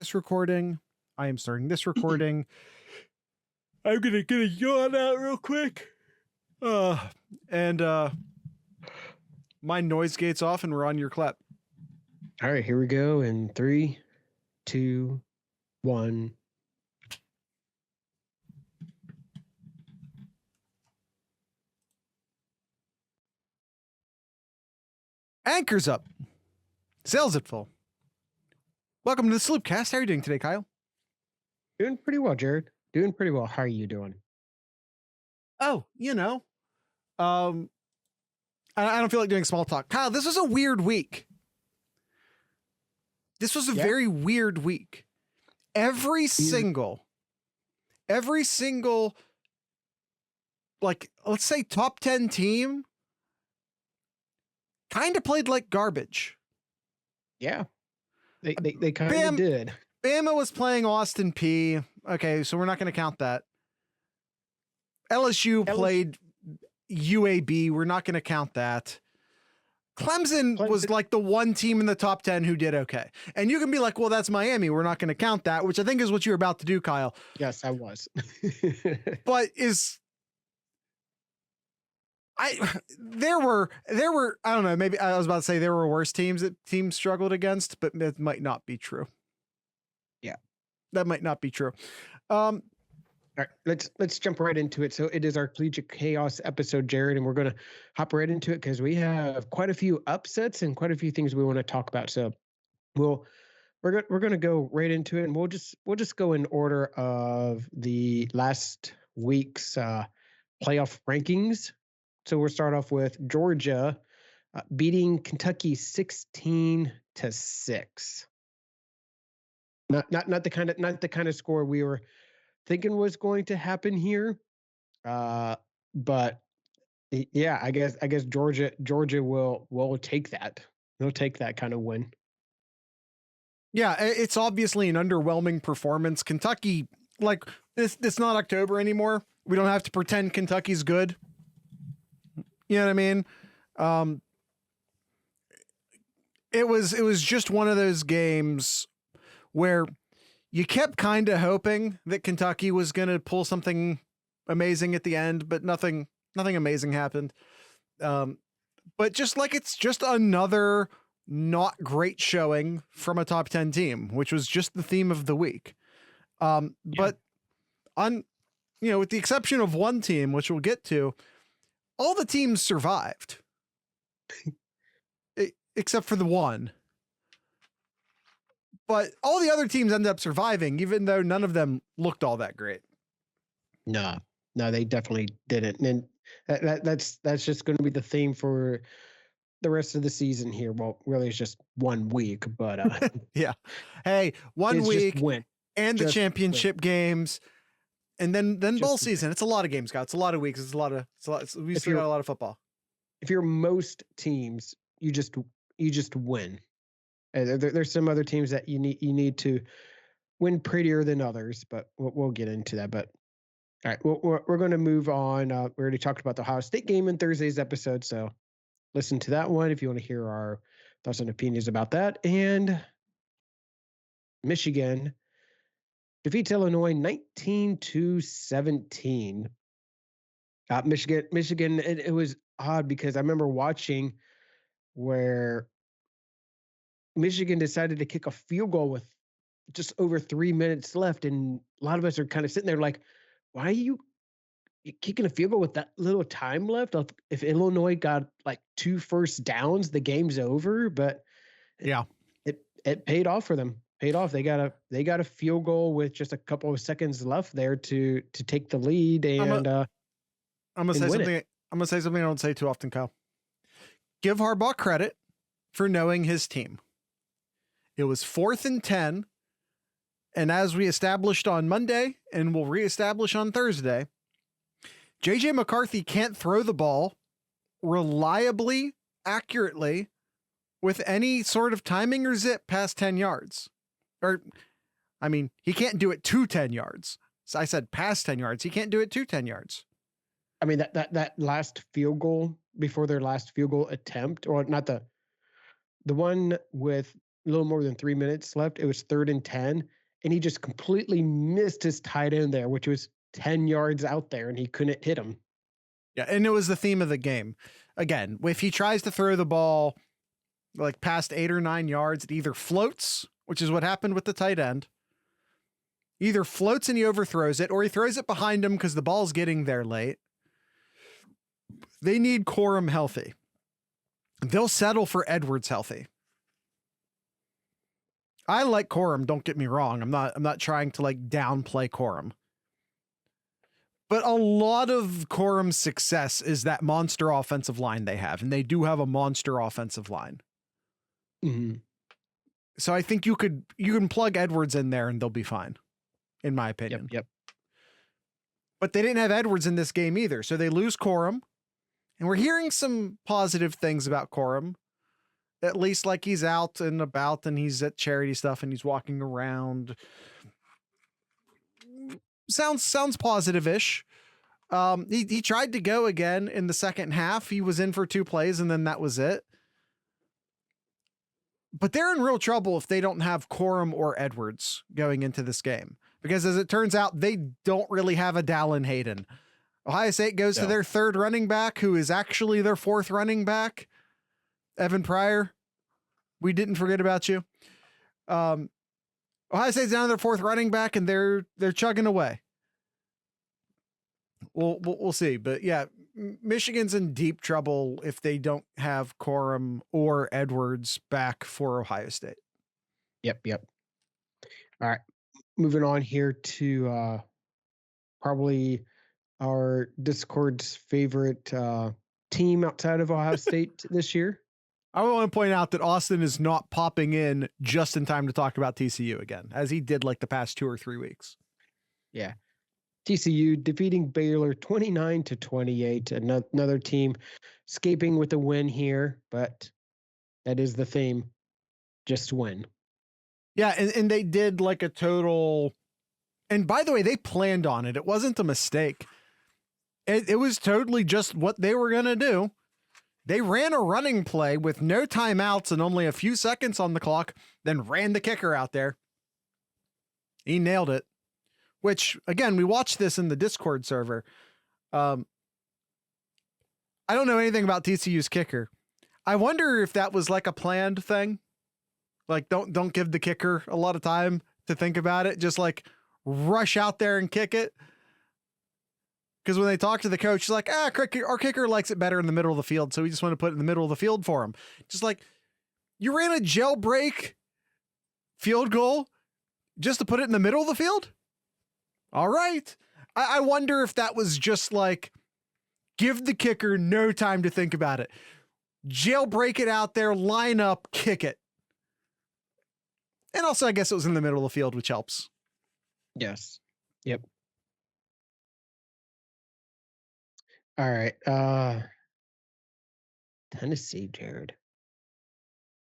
this recording. I am starting this recording. I'm going to get a yawn out real quick. And my noise gate's off and we're on your clap. All right, here we go in 3, 2, 1. Anchor's up. Sails at full. Welcome to the Sloopcast. How are you doing today, Kyle? Doing pretty well, Jared. Doing pretty well. How are you doing? Oh, I don't feel like doing small talk. Kyle, this was a weird week. This was a very weird week. Every single, like, let's say top 10 team kind of played like garbage. Yeah. They kind of did. Bama was playing Austin P. Okay, so we're not going to count that. LSU played UAB. We're not going to count that. Clemson was like the one team in the top 10 who did okay. And you can be like, well, that's Miami. We're not going to count that, which I think is what you're about to do, Kyle. Yes, I was. But there were, I don't know, maybe I was about to say there were worse teams that teams struggled against, but it might not be true. Yeah. That might not be true. All right, let's jump right into it. So it is our Collegiate Chaos episode, Jared, and we're going to hop right into it because we have quite a few upsets and quite a few things we want to talk about. So we're going to go right into it, and we'll just go in order of the last week's playoff rankings. So we'll start off with Georgia beating Kentucky 16-6. Not the kind of score we were thinking was going to happen here, but yeah, I guess Georgia will take that. They'll take that kind of win. Yeah, it's obviously an underwhelming performance. Kentucky, like it's not October anymore. We don't have to pretend Kentucky's good. You know what I mean? It was just one of those games where you kept kind of hoping that Kentucky was going to pull something amazing at the end, but nothing amazing happened. But just like it's just another not great showing from a top 10 team, which was just the theme of the week. But with the exception of one team, which we'll get to, all the teams survived except for the one. But all the other teams ended up surviving, even though none of them looked all that great. No, they definitely didn't. And that's just going to be the theme for the rest of the season here. Well, really, it's just 1 week, but yeah. Hey, 1 week and the championship games, and then bowl season. It's a lot of games, guys. It's a lot of weeks. We still got a lot of football. If you're most teams, you just win. There's some other teams that you need to win prettier than others, but we'll get into that. But all right, we're going to move on. We already talked about the Ohio State game in Thursday's episode, so listen to that one if you want to hear our thoughts and opinions about that. And Michigan defeats Illinois 19-17. Michigan. It was odd because I remember watching where Michigan decided to kick a field goal with just over 3 minutes left. And a lot of us are kind of sitting there like, why are you kicking a field goal with that little time left? If Illinois got like 2 first downs, the game's over. But yeah, it paid off for them. They got a field goal with just a couple of seconds left there to take the lead. And I'm gonna say something. I'm gonna say something I don't say too often, Kyle. Give Harbaugh credit for knowing his team. It was 4th and 10. And as we established on Monday and we'll reestablish on Thursday, JJ McCarthy can't throw the ball reliably, accurately, with any sort of timing or zip past 10 yards. He can't do it to 10 yards. So I said past 10 yards. He can't do it to 10 yards. I mean, that last field goal before their last field goal attempt, or not the one with a little more than 3 minutes left, it was 3rd and 10. and he just completely missed his tight end there, which was 10 yards out there, and he couldn't hit him. Yeah, and it was the theme of the game. Again, if he tries to throw the ball like past 8 or 9 yards, it either floats, which is what happened with the tight end, either floats and he overthrows it, or he throws it behind him because the ball's getting there late. They need Corum healthy. They'll settle for Edwards healthy. I like Corum, don't get me wrong. I'm not trying to like downplay Corum. But a lot of Corum's success is that monster offensive line they have, and they do have a monster offensive line. Mm-hmm. So I think you can plug Edwards in there and they'll be fine, in my opinion. Yep. But they didn't have Edwards in this game either, so they lose Corum. And we're hearing some positive things about Corum, at least like he's out and about and he's at charity stuff and he's walking around. Sounds positive-ish. He tried to go again in the second half. He was in for 2 plays and then that was it. But they're in real trouble if they don't have Corum or Edwards going into this game, because as it turns out, they don't really have a Dallin Hayden. Ohio State goes to their 3rd running back, who is actually their 4th running back, Evan Pryor. We didn't forget about you. Ohio State's down to their 4th running back, and they're chugging away. We'll see, but yeah, Michigan's in deep trouble if they don't have Corum or Edwards back for Ohio State. Yep. All right, moving on here to probably our Discord's favorite team outside of Ohio State this year. I want to point out that Austin is not popping in just in time to talk about TCU again, as he did like the past 2 or 3 weeks. Yeah. TCU defeating Baylor 29-28. Another team escaping with a win here, but that is the theme. Just win. Yeah, and they did like a total. And by the way, they planned on it. It wasn't a mistake. It was totally just what they were going to do. They ran a running play with no timeouts and only a few seconds on the clock, then ran the kicker out there. He nailed it, which, again, we watched this in the Discord server. I don't know anything about TCU's kicker. I wonder if that was like a planned thing. Like, don't give the kicker a lot of time to think about it. Just like rush out there and kick it. Because when they talk to the coach, he's like, our kicker likes it better in the middle of the field, so we just want to put it in the middle of the field for him. Just like, you ran a jailbreak field goal just to put it in the middle of the field? All right. I wonder if that was just like, give the kicker no time to think about it. Jailbreak it out there, line up, kick it. And also, I guess it was in the middle of the field, which helps. Yes. Yep. All right. Tennessee, Jared.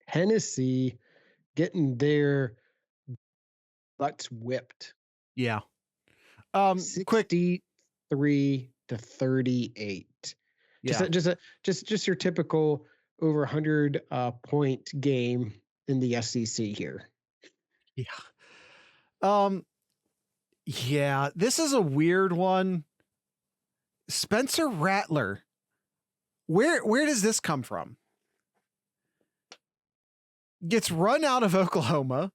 Tennessee getting their butts whipped. Yeah. 63-38. Yeah. Just your typical over 100 point game in the SEC here. Yeah. Yeah, this is a weird one. Spencer Rattler. Where does this come from? Gets run out of Oklahoma.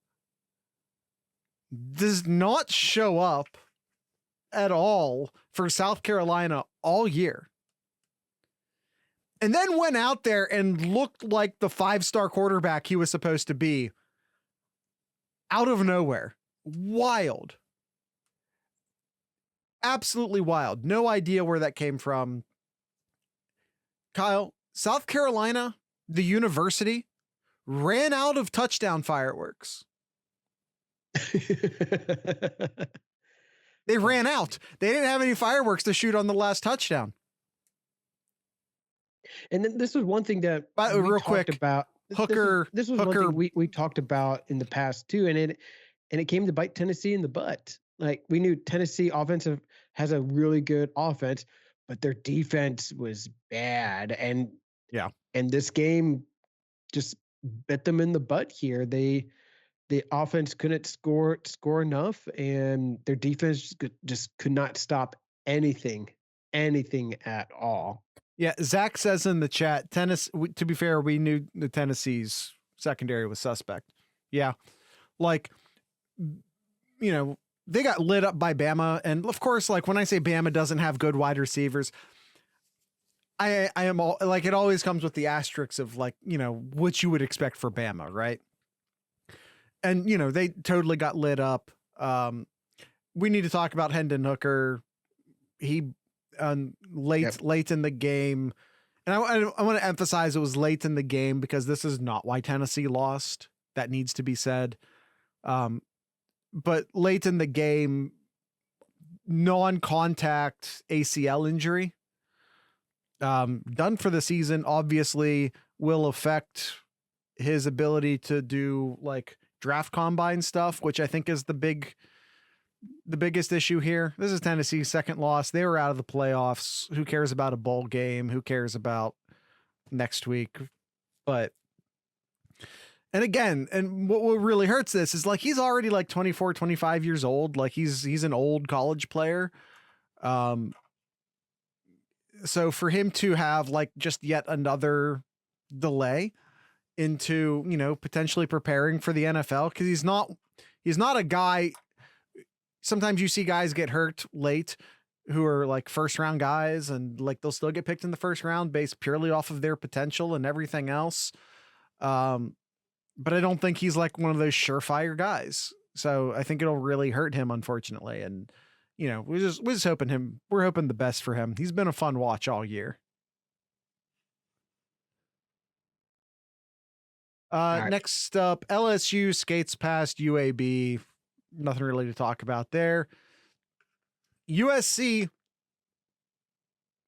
Does not show up at all for South Carolina all year. And then went out there and looked like the 5-star quarterback he was supposed to be. Out of nowhere. Wild. Absolutely wild. No idea where that came from. Kyle, South Carolina, the university, ran out of touchdown fireworks. They ran out. They didn't have any fireworks to shoot on the last touchdown. And then this was one thing that real quick about Hooker. This was Hooker, one thing we talked about in the past too, and it came to bite Tennessee in the butt. Like, we knew Tennessee has a really good offense, but their defense was bad, and this game just bit them in the butt here. They the offense couldn't score enough, and their defense just could not stop anything at all. Yeah, Zach says in the chat, Tennessee. To be fair, we knew the Tennessee's secondary was suspect. Yeah, like, you know, they got lit up by Bama, and of course, like when I say Bama doesn't have good wide receivers, I am all like, it always comes with the asterisks of like, you know, what you would expect for Bama, right? And you know, they totally got lit up. We need to talk about Hendon Hooker. He late in the game, and I want to emphasize it was late in the game because this is not why Tennessee lost. That needs to be said. But late in the game, non-contact ACL injury. Done for the season, obviously will affect his ability to do like draft combine stuff, which I think is the biggest issue here. This is Tennessee's second loss. They were out of the playoffs. Who cares about a bowl game? Who cares about next week? But, and again, and what really hurts this is like, he's already like 24, 25 years old. Like he's an old college player. So for him to have like just yet another delay into, you know, potentially preparing for the NFL, because he's not a guy. Sometimes you see guys get hurt late who are like first round guys, and like they'll still get picked in the first round based purely off of their potential and everything else. But I don't think he's like one of those surefire guys. So I think it'll really hurt him, unfortunately. And, you know, we're just hoping we're hoping the best for him. He's been a fun watch all year. Right. Next up, LSU skates past UAB. Nothing really to talk about there. USC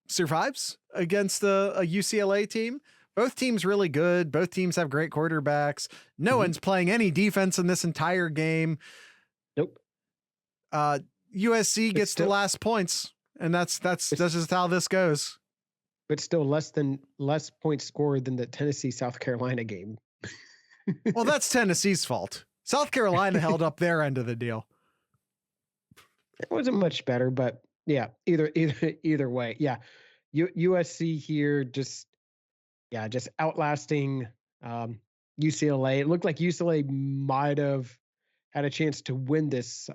survives against a UCLA team. Both teams really good. Both teams have great quarterbacks. No one's playing any defense in this entire game. Nope. USC gets the last points, and that's just how this goes. But still less points scored than the Tennessee South Carolina game. Well, that's Tennessee's fault. South Carolina held up their end of the deal. It wasn't much better, but yeah, either way. Yeah. USC here just outlasting UCLA. It looked like UCLA might have had a chance to win this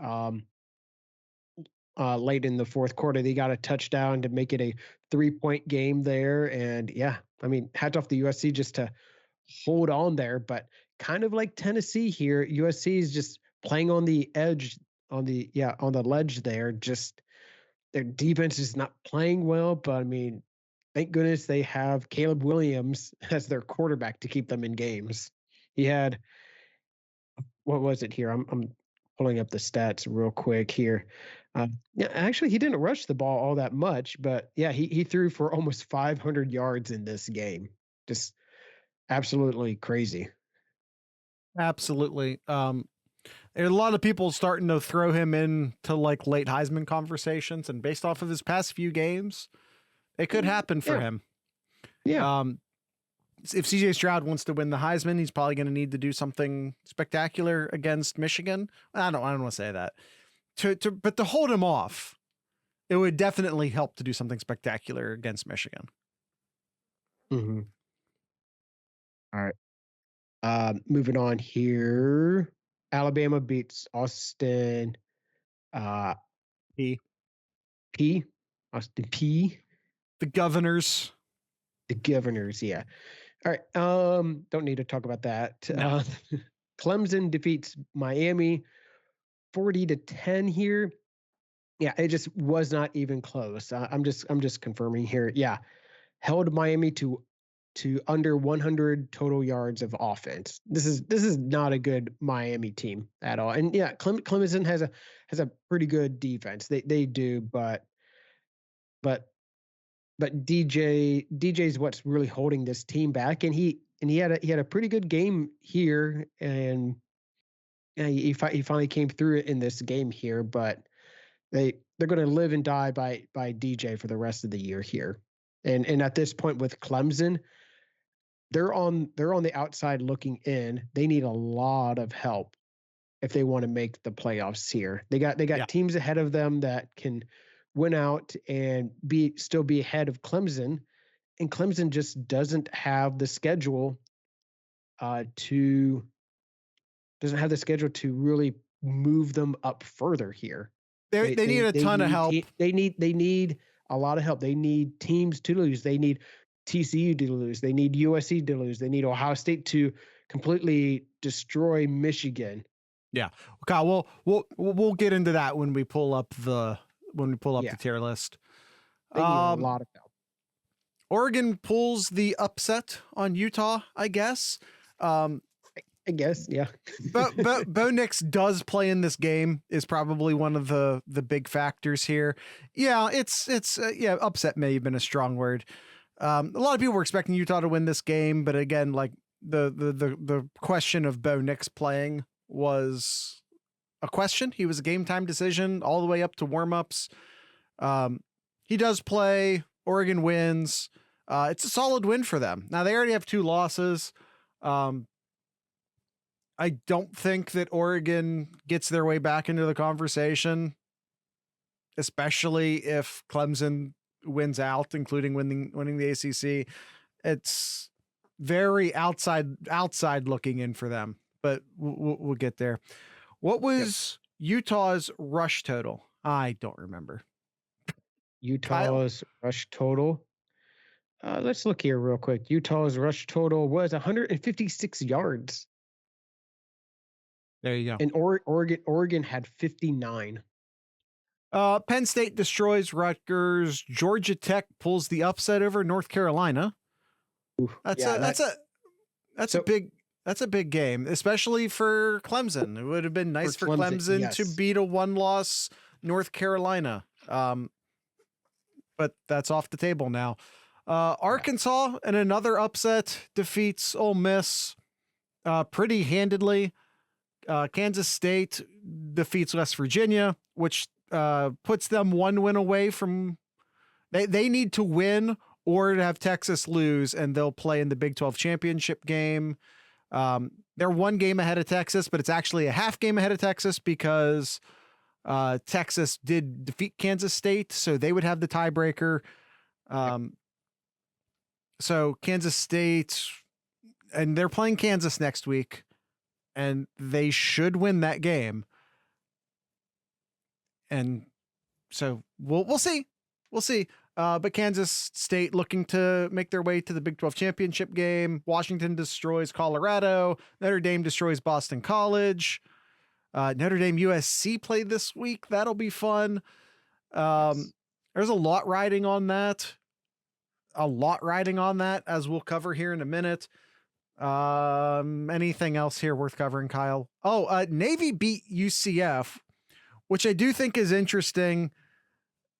late in the fourth quarter. They got a touchdown to make it a 3-point game there. And yeah, I mean, hats off to USC just to hold on there, but kind of like Tennessee here, USC is just playing on the edge, on the ledge there. Just their defense is not playing well, but I mean, thank goodness they have Caleb Williams as their quarterback to keep them in games. He had, what was it here? I'm pulling up the stats real quick here. Yeah, actually, he didn't rush the ball all that much, but yeah, he threw for almost 500 yards in this game. Just absolutely crazy. Absolutely. There are a lot of people starting to throw him into like late Heisman conversations, and based off of his past few games, it could happen for him. Yeah. If CJ Stroud wants to win the Heisman, he's probably going to need to do something spectacular against Michigan. I don't want to say that. But to hold him off, it would definitely help to do something spectacular against Michigan. Mm-hmm. All right. Moving on here. Alabama beats Austin. P. Austin P. The Governors. Yeah. All right. Don't need to talk about that. No. Clemson defeats Miami 40-10 here. Yeah, it just was not even close. I'm just confirming here. Yeah. Held Miami to under 100 total yards of offense. This is not a good Miami team at all. And yeah, Clemson has a pretty good defense. They do, but DJ's what's really holding this team back. And he had a pretty good game here, and he finally came through it in this game here. But they're going to live and die by DJ for the rest of the year here. And at this point with Clemson, they're on the outside looking in. They need a lot of help if they want to make the playoffs here. They got teams ahead of them that can win out and still be ahead of Clemson, and Clemson just doesn't have the schedule to really move them up further here. They need a ton of help. They need a lot of help. They need teams to lose. They need TCU to lose. They need USC to lose. They need Ohio State to completely destroy Michigan. Yeah, Kyle, we'll get into that when we pull up the the tier list. They need a lot of help. Oregon pulls the upset on Utah, I guess. I guess, yeah. but Bo Nix does play in this game is probably one of the big factors here. Yeah, it's upset may have been a strong word. A lot of people were expecting Utah to win this game, but again, like the question of Bo Nix playing was a question. He was a game time decision all the way up to warmups. He does play. Oregon wins. It's a solid win for them. Now they already have 2 losses. I don't think that Oregon gets their way back into the conversation, especially if Clemson wins out, including winning the ACC. It's very outside looking in for them, but we'll get there. What was Utah's rush total? I don't remember. Utah's rush total. Let's look here real quick. Utah's rush total was 156 yards. There you go. And Oregon had 59. Penn State destroys Rutgers. Georgia Tech pulls the upset over North Carolina. That's a big game, especially for Clemson. It would have been nice for Clemson to beat a 1-loss North Carolina. But that's off the table now. Arkansas and another upset defeats Ole Miss pretty handedly. Kansas State defeats West Virginia, which puts them 1 win away from. They need to win or to have Texas lose, and they'll play in the Big 12 championship game. They're 1 game ahead of Texas, but it's actually a half game ahead of Texas because Texas did defeat Kansas State, so they would have the tiebreaker. So Kansas State, and they're playing Kansas next week, and they should win that game. And so we'll see. But Kansas State looking to make their way to the Big 12 championship game. Washington destroys Colorado. Notre Dame destroys Boston College. Notre Dame USC play this week. That'll be fun. There's a lot riding on that. As we'll cover here in a minute. Anything else here worth covering, Kyle? Navy beat UCF, which I do think is interesting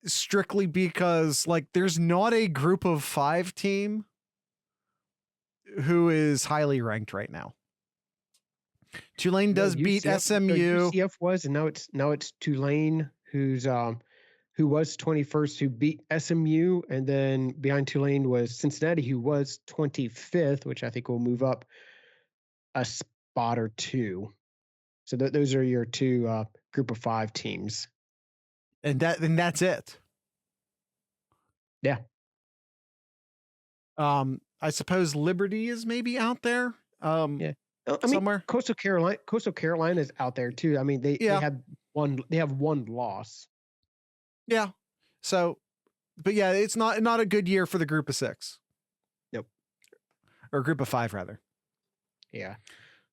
strictly because there's not a group of 5 team who is highly ranked right now. Tulane does beat SMU. UCF was, and now it's Tulane who was 21st, who beat SMU, and then behind Tulane was Cincinnati, who was 25th, which I think will move up a spot or 2. So those are your 2 group of 5 teams. And that's it. Yeah. I suppose Liberty is maybe out there. Somewhere. Coastal Carolina is out there too. I mean, they have one loss. Yeah. So, but yeah, it's not a good year for the group of 6. Nope. Or group of 5 rather. Yeah.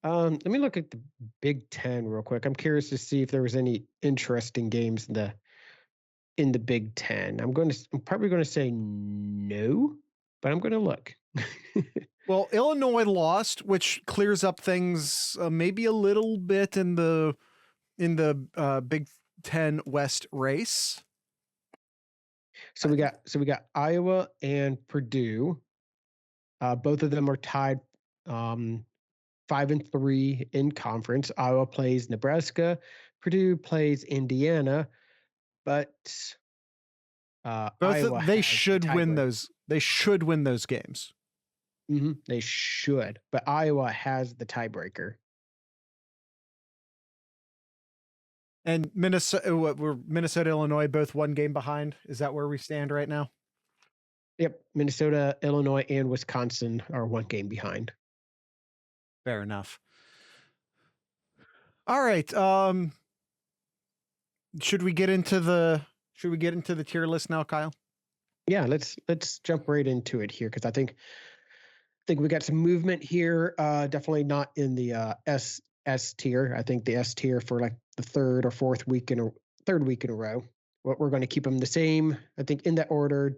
Let me look at the Big Ten real quick. I'm curious to see if there was any interesting games in the Big Ten. I'm probably going to say no, but I'm going to look. Well, Illinois lost, which clears up things maybe a little bit in the Big Ten West race. So we got Iowa and Purdue. Both of them are tied 5-3 in conference. Iowa plays Nebraska. Purdue plays Indiana. But they should win those. They should win those games. Mm-hmm, they should. But Iowa has the tiebreaker. And Minnesota, Illinois, both one game behind. Is that where we stand right now? Yep. Minnesota, Illinois, and Wisconsin are one game behind. Fair enough. All right. Should we get into the tier list now, Kyle? Yeah, let's jump right into it here, because I think we got some movement here. Definitely not in the S tier. I think the S tier for like the third week in a row. We're going to keep them the same. I think in that order: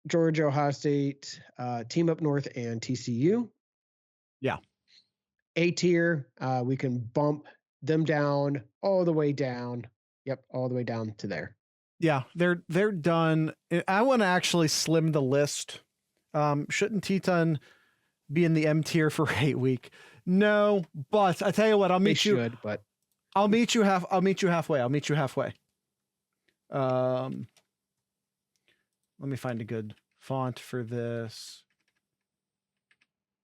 Georgia, Ohio State, Team Up North, and TCU. Yeah. A tier, we can bump them down all the way down. Yep, all the way down to there. Yeah, they're done. I want to actually slim the list. Shouldn't Teton be in the M tier for 8 week? No, but I tell you what, I'll meet you halfway. Let me find a good font for this.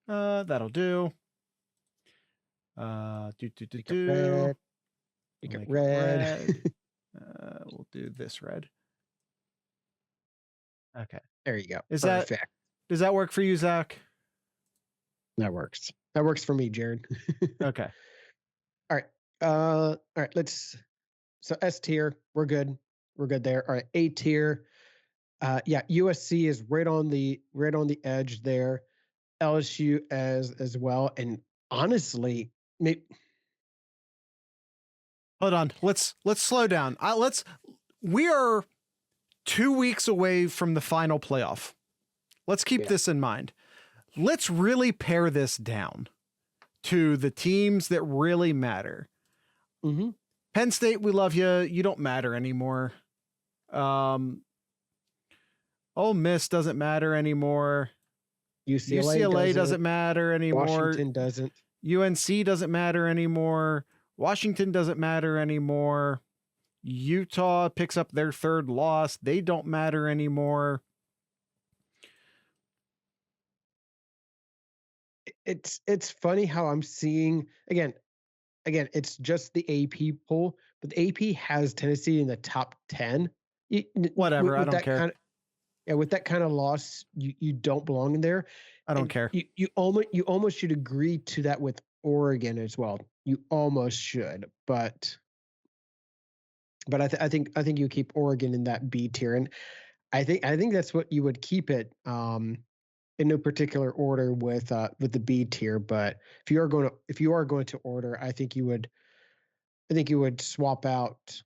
That'll do. Make it red. We'll do this red. Okay. There you go. Does that work for you, Zach? That works. That works for me, Jared. Okay. All right. So S tier, we're good. We're good there. All right. A tier. USC is right on the edge there. LSU as well. And honestly, hold on. Let's slow down. We are 2 weeks away from the final playoff. Let's keep this in mind. Let's really pare this down to the teams that really matter. Mm-hmm. Penn State, we love you. You don't matter anymore. Ole Miss doesn't matter anymore. UCLA doesn't matter anymore. Washington doesn't. UNC doesn't matter anymore. Washington doesn't matter anymore. Utah picks up their third loss. They don't matter anymore. It's funny how I'm seeing again, it's just the AP poll, but the AP has Tennessee in the top 10. Whatever, I don't care. With that kind of loss, you don't belong in there. I don't care. You almost should agree to that with Oregon as well. You almost should, but I think you keep Oregon in that B tier, and I think that's what you would keep it in no particular order with the B tier. But if you are going to order, I think you would swap out.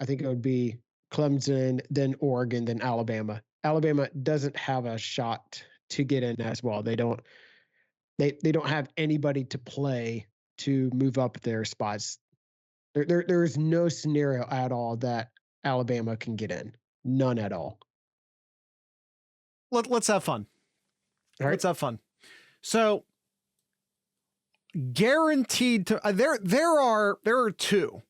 I think it would be Clemson, then Oregon, then Alabama. Alabama doesn't have a shot to get in as well. They don't have anybody to play to move up their spots. There is no scenario at all that Alabama can get in. None at all. Let's have fun. All right. Let's have fun. So guaranteed to there are two.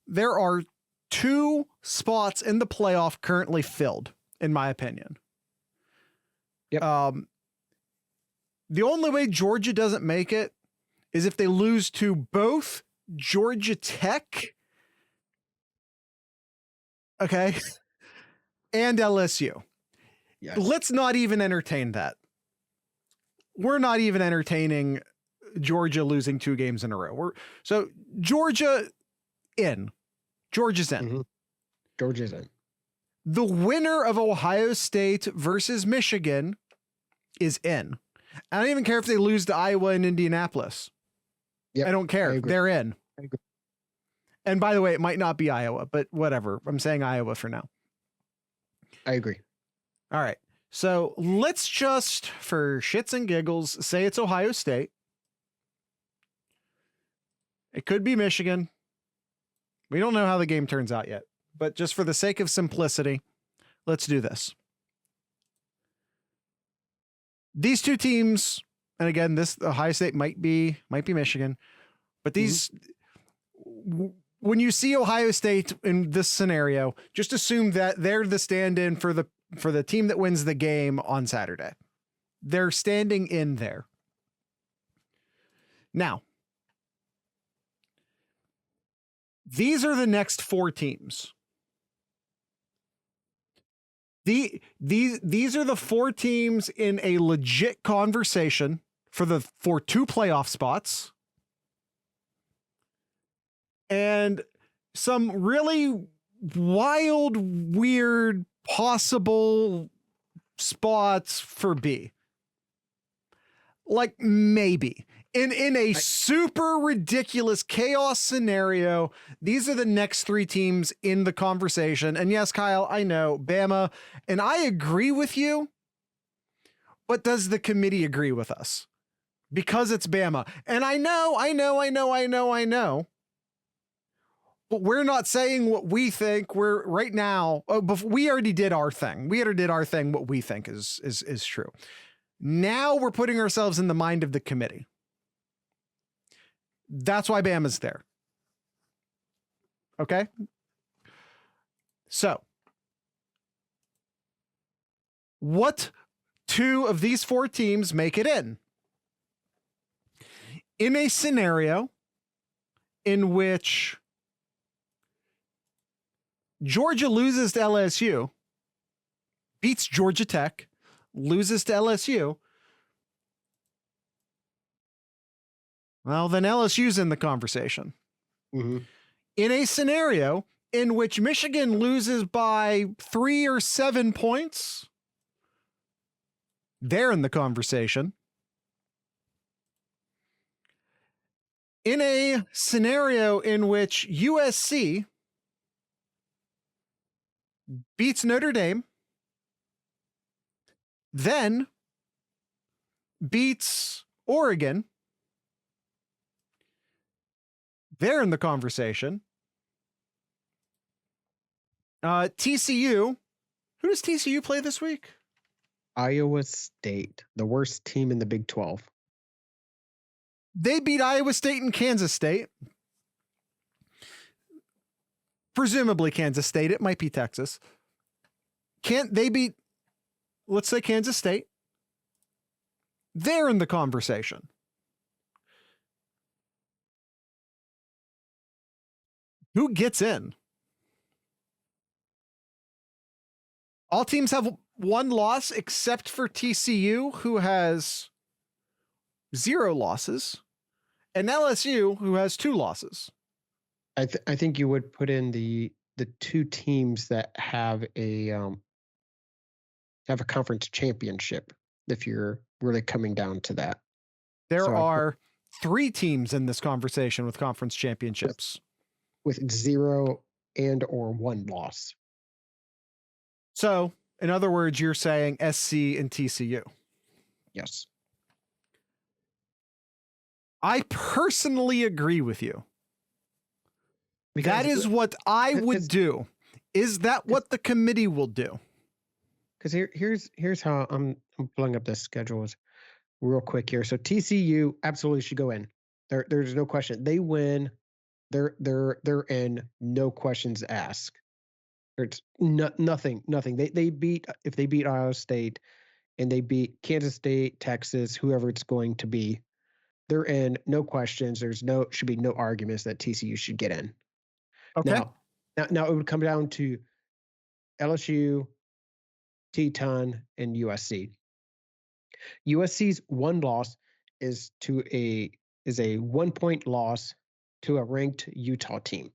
There are 2 spots in the playoff currently filled, in my opinion. Yep. The only way Georgia doesn't make it is if they lose to both Georgia Tech, okay, and LSU. Yes. Let's not even entertain that. We're not even entertaining Georgia losing 2 games in a row. So Georgia's in. Mm-hmm. Georgia's in. The winner of Ohio State versus Michigan is in. I don't even care if they lose to Iowa and Indianapolis. Yep, I don't care. They're in. And by the way, it might not be Iowa, but whatever. I'm saying Iowa for now. I agree. All right. So let's just, for shits and giggles, say it's Ohio State. It could be Michigan. We don't know how the game turns out yet, but just for the sake of simplicity, let's do this. These 2 teams, and again, this Ohio State might be Michigan, but these, when you see Ohio State in this scenario, just assume that they're the stand-in for the team that wins the game on Saturday. They're standing in there. Now, These are the next 4 teams. These are the 4 teams in a legit conversation for 2 playoff spots. And some really wild, weird, possible spots for B. Like maybe. In a super ridiculous chaos scenario, these are the next 3 teams in the conversation. And yes, Kyle, I know, Bama, and I agree with you, but does the committee agree with us? Because it's Bama. And I know, but we're not saying what we think. We're right now, we already did our thing. We already did our thing, what we think is true. Now we're putting ourselves in the mind of the committee. That's why Bama's there. Okay? So, what 2 of these 4 teams make it in? In a scenario in which Georgia loses to LSU, beats Georgia Tech, loses to LSU, well, then LSU's in the conversation. Mm-hmm. In a scenario in which Michigan loses by 3 or 7 points, they're in the conversation. In a scenario in which USC beats Notre Dame, then beats Oregon, they're in the conversation. TCU, who does TCU play this week? Iowa State, the worst team in the Big 12. They beat Iowa State and Kansas State. Presumably Kansas State. It might be Texas. They beat, let's say, Kansas State. They're in the conversation. Who gets in? All teams have 1 loss except for TCU, who has 0 losses, and LSU, who has 2 losses. I think you would put in the 2 teams that have a conference championship, if you're really coming down to that. There are 3 teams in this conversation with conference championships. With 0 and or 1 loss. So, in other words, you're saying SC and TCU. Yes. I personally agree with you. Because that is what I would do. Is that what the committee will do? Because here's how I'm pulling up the schedules real quick here. So TCU absolutely should go in. There's no question. They win. They're in. No questions asked. There's nothing. They beat, if they beat Ohio State and they beat Kansas State, Texas, whoever it's going to be, they're in. No questions. Should be no arguments that TCU should get in. Okay. Now it would come down to LSU, Teton, and USC. USC's 1 loss is a 1-point loss to a ranked Utah team.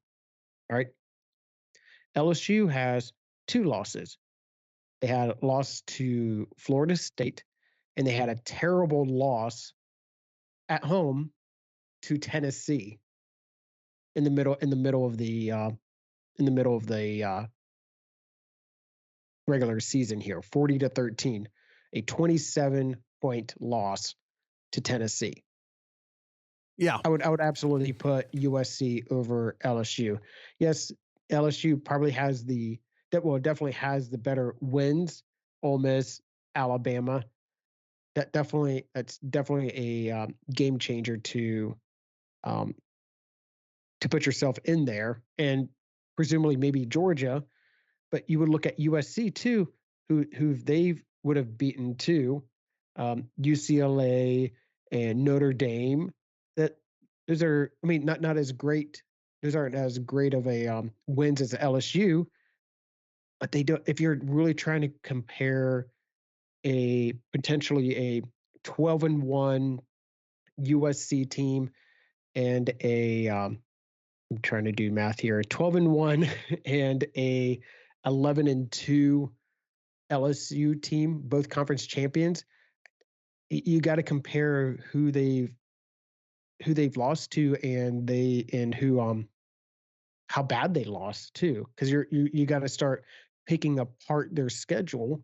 All right. LSU has 2 losses. They had a loss to Florida State, and they had a terrible loss at home to Tennessee in the middle of the regular season here, 40-13, a 27-point loss to Tennessee. Yeah, I would absolutely put USC over LSU. Yes, LSU probably definitely has the better wins. Ole Miss, Alabama. That's definitely a game changer to put yourself in there, and presumably maybe Georgia, but you would look at USC too, who they would have beaten too, UCLA and Notre Dame. That those are, I mean, not as great as great of a wins as LSU, but they don't. If you're really trying to compare a potentially a 12-1 USC team and I'm trying to do math here, a 12-1 and a 11-2 LSU team, both conference champions, you got to compare who they've lost to and who how bad they lost too, because you got to start picking apart their schedule,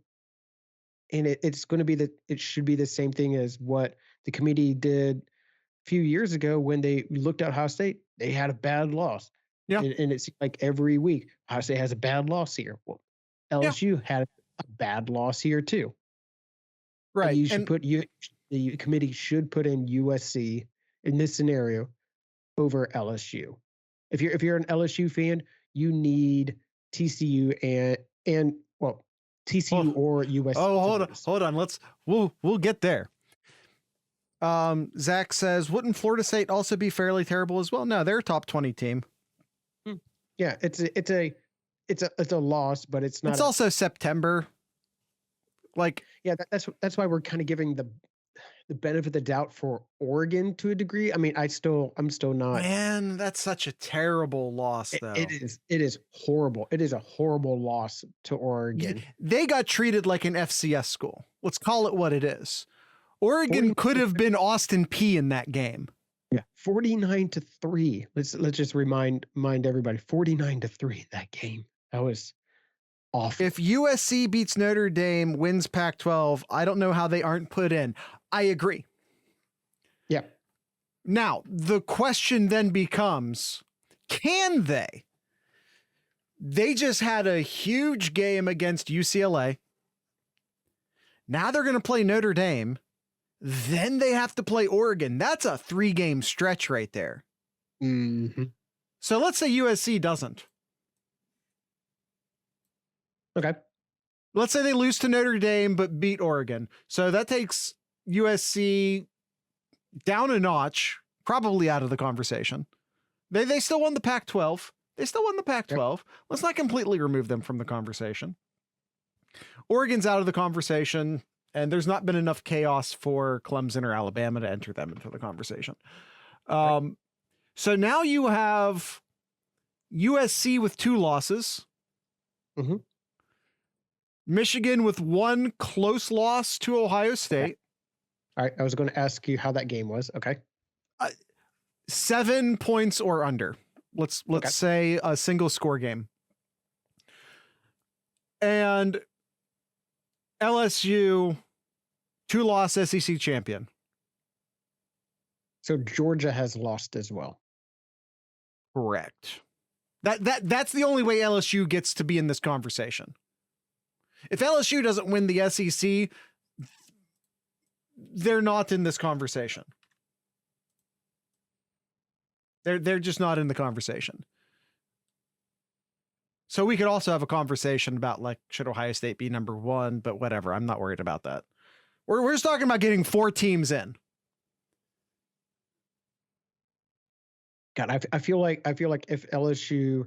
and it's going to be it should be the same thing as what the committee did a few years ago when they looked at Ohio State. They had a bad loss, Yeah. and it's like every week Ohio State has a bad loss here. Well, LSU had a bad loss here too. Right. And you should the committee should put in USC in this scenario over LSU. If you're an LSU fan, you need TCU and TCU or USC. Oh, hold on. We'll get there. Zach says, wouldn't Florida State also be fairly terrible as well? No, they're a top 20 team. Yeah, it's a loss, but it's not. It's also September. Like, yeah, that's why we're kind of giving the benefit of the doubt for Oregon to a degree. I mean, I'm still not. Man, that's such a terrible loss, though. It is horrible. It is a horrible loss to Oregon. They got treated like an FCS school. Let's call it what it is. Oregon could have been Austin P in that game. Yeah, 49-3. Let's just remind everybody, 49-3 that game. That was awful. If USC beats Notre Dame, wins Pac-12, I don't know how they aren't put in. I agree. Yeah. Now, the question then becomes, can they? They just had a huge game against UCLA. Now they're going to play Notre Dame. Then they have to play Oregon. That's a 3-game stretch right there. Mm-hmm. So let's say USC doesn't. Okay. Let's say they lose to Notre Dame but beat Oregon. So that takes USC down a notch, probably out of the conversation. They still won the Pac-12. Yep. Let's not completely remove them from the conversation. Oregon's out of the conversation, and there's not been enough chaos for Clemson or Alabama to enter them into the conversation. Right. So now you have USC with 2 losses. Mm-hmm. Michigan with 1 close loss to Ohio State. Okay. All right. I was going to ask you how that game was. Okay. 7 points or under. Let's say a single score game. And LSU, 2-loss SEC champion. So Georgia has lost as well. Correct. That's the only way LSU gets to be in this conversation. If LSU doesn't win the SEC, they're not in this conversation. They're just not in the conversation. So we could also have a conversation about, like, should Ohio State be number 1, but whatever. I'm not worried about that. We're just talking about getting 4 teams in. God, I feel like if LSU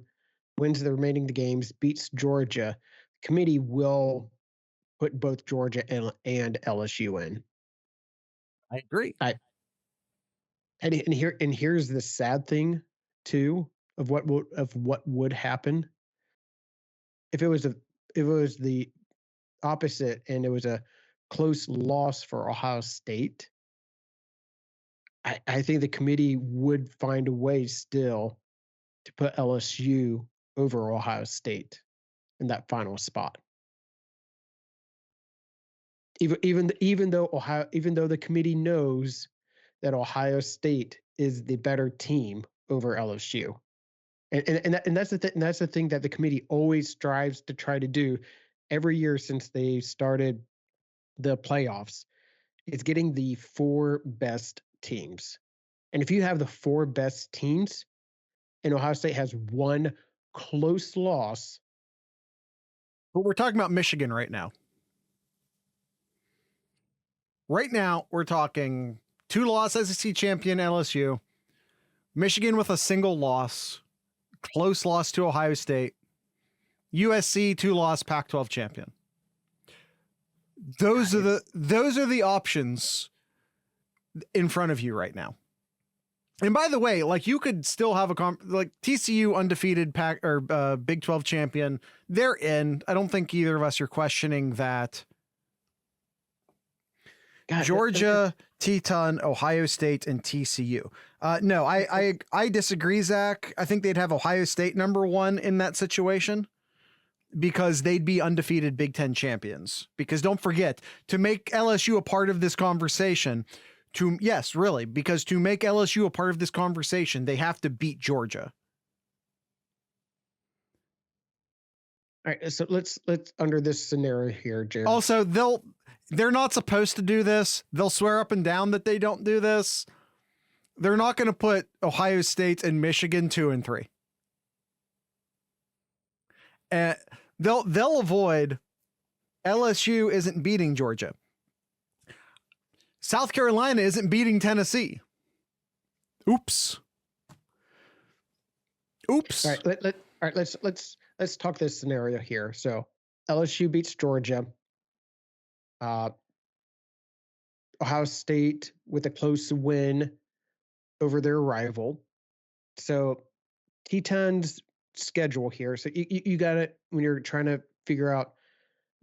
wins the remaining games, beats Georgia, the committee will put both Georgia and LSU in. I agree. And here's the sad thing too of what would happen if it was the opposite and it was a close loss for Ohio State. I think the committee would find a way still to put LSU over Ohio State in that final spot. Even though the committee knows that Ohio State is the better team over LSU. And that's the thing that the committee always strives to try to do every year since they started the playoffs. It's getting the 4 best teams. And if you have the 4 best teams and Ohio State has 1 close loss. But we're talking about Michigan right now. Right now, we're talking 2-loss SEC champion LSU, Michigan with a single loss, close loss to Ohio State. USC 2-loss Pac-12 champion. Those are the options in front of you right now. And by the way, like, you could still have like TCU undefeated Big 12 champion. They're in. I don't think either of us are questioning that. God, Georgia, Teton, Ohio State, and TCU. No, I disagree, Zach. I think they'd have Ohio State number 1 in that situation because they'd be undefeated Big 10 champions. Because don't forget, to make LSU a part of this conversation, because to make LSU a part of this conversation, they have to beat Georgia. All right, so let's under this scenario here, Jared. Also, they're not supposed to do this. They'll swear up and down that they don't do this. They're not going to put Ohio State and Michigan 2 and 3. And they'll avoid LSU isn't beating Georgia. South Carolina isn't beating Tennessee. Oops. All right, let's talk this scenario here. So LSU beats Georgia. Ohio State with a close win over their rival. So Teton's schedule here. So you got it when you're trying to figure out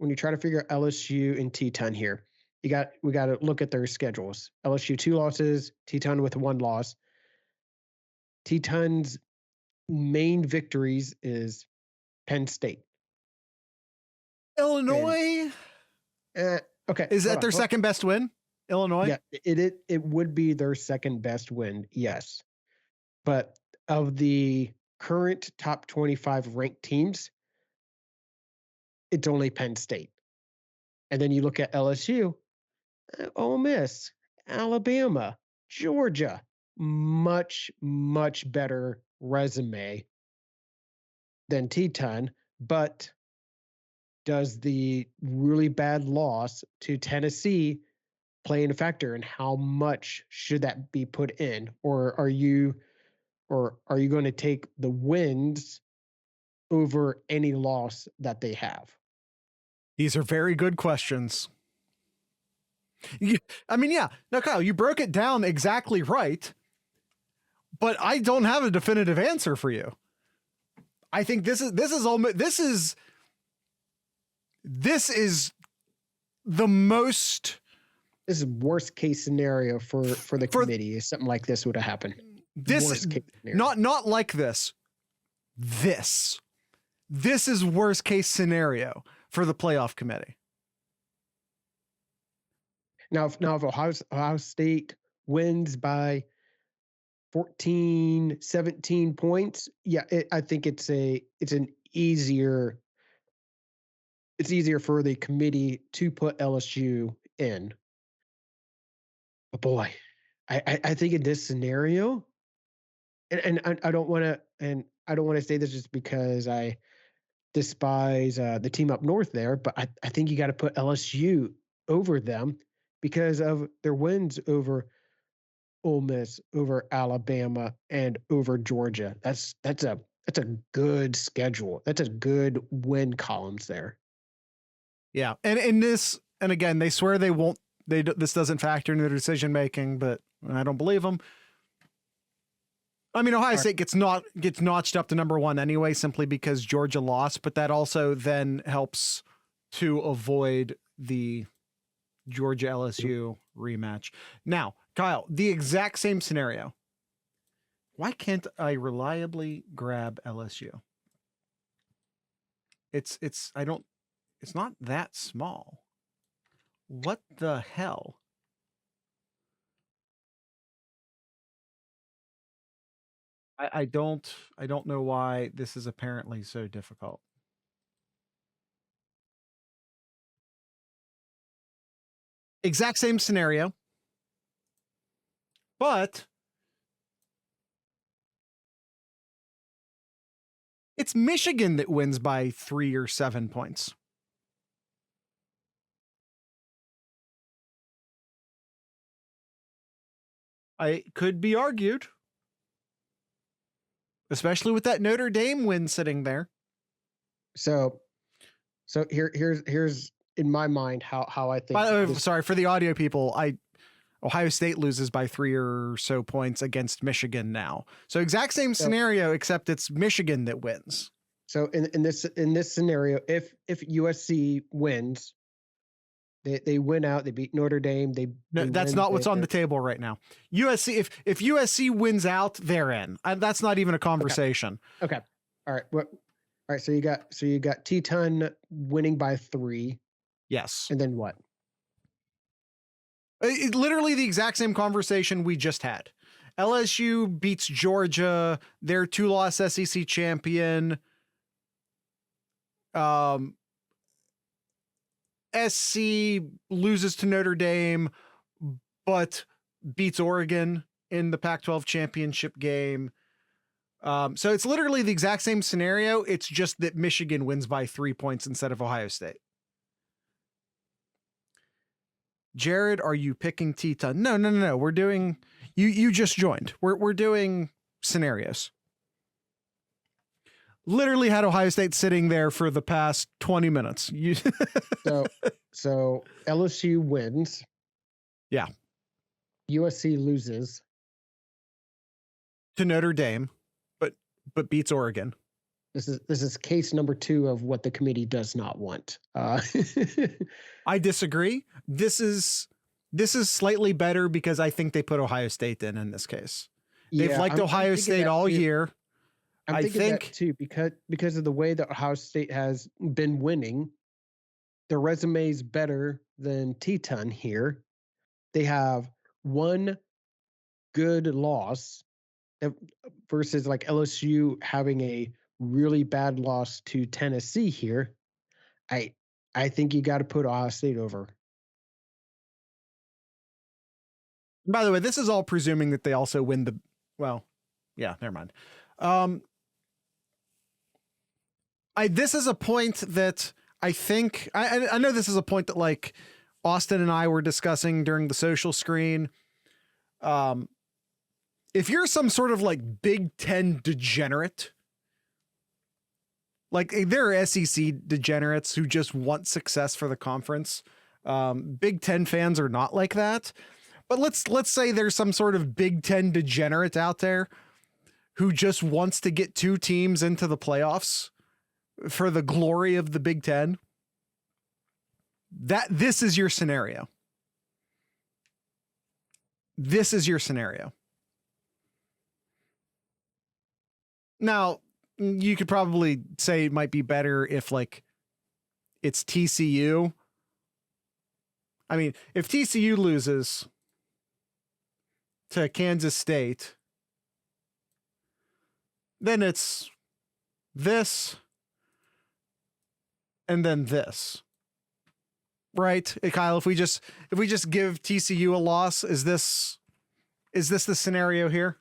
LSU and Teton here. We got to look at their schedules. LSU 2 losses, Teton with 1 loss. Teton's main victories is Penn State. Illinois. Okay. Is that their second best win? Illinois? Yeah, it would be their second best win, yes. But of the current top 25 ranked teams, it's only Penn State. And then you look at LSU, Ole Miss, Alabama, Georgia, much, much better resume than Teton, but does the really bad loss to Tennessee play in a factor, and how much should that be put in? Or are you going to take the wins over any loss that they have? These are very good questions. Now, Kyle, you broke it down exactly right, but I don't have a definitive answer for you. I think this is the most. This is worst case scenario for the committee. If something like this would have happened. Worst case scenario. Not like this. This is worst case scenario for the playoff committee. Now if Ohio State wins by 14, 17 points, yeah, I think it's easier for the committee to put LSU in. But boy, I think in this scenario, and I don't want to say this just because I despise the team up north there, but I think you got to put LSU over them because of their wins over Ole Miss, over Alabama, and over Georgia. That's a good schedule. That's a good win columns there. Yeah, and in this, and again, they swear they won't. This doesn't factor into their decision making, but I don't believe them. I mean, Ohio State gets notched up to number 1 anyway, simply because Georgia lost, but that also then helps to avoid the Georgia LSU rematch. Now, Kyle, the exact same scenario. Why can't I reliably grab LSU? It's not that small. What the hell? I don't know why this is apparently so difficult. Exact same scenario, but it's Michigan that wins by 3 or 7 points. It could be argued. especially with that Notre Dame win sitting there. So here's in my mind how I think. Sorry for the audio people. Ohio State loses by 3 or so points against Michigan now. So exact same scenario, except it's Michigan that wins. So in this scenario, if USC wins, they win out. They beat Notre Dame. That's not what's on the table right now. USC, if USC wins out, they're in. That's not even a conversation. Okay. All right. All right. So you got Teton winning by 3. Yes. And then what? Literally the exact same conversation we just had. LSU beats Georgia. They're 2-loss SEC champion. SC loses to Notre Dame, but beats Oregon in the Pac-12 championship game. So it's literally the exact same scenario. It's just that Michigan wins by 3 points instead of Ohio State. Jared, are you picking Teton? No. We're doing, you just joined. We're doing scenarios. Literally had Ohio State sitting there for the past 20 minutes. So LSU wins. Yeah. USC loses to Notre Dame, but beats Oregon. This is case number 2 of what the committee does not want. I disagree. This is slightly better because I think they put Ohio State in this case. They've liked Ohio State all year. I think that too, because of the way that Ohio State has been winning. Their resume is better than Teton here. They have one good loss versus like LSU having a really bad loss to Tennessee here. I think you got to put Ohio State over. By the way, this is all presuming that they also win never mind. This is a point that I think, I know this is a point that like Austin and I were discussing during the social screen. If you're some sort of like Big Ten degenerate, like there are SEC degenerates who just want success for the conference. Big Ten fans are not like that, but let's say there's some sort of Big Ten degenerate out there who just wants to get 2 teams into the playoffs for the glory of the Big Ten. This is your scenario. This is your scenario. Now, you could probably say it might be better if like it's TCU. I mean, if TCU loses to Kansas State, then it's this and then this. Right? Kyle, if we just give TCU a loss, is this the scenario here?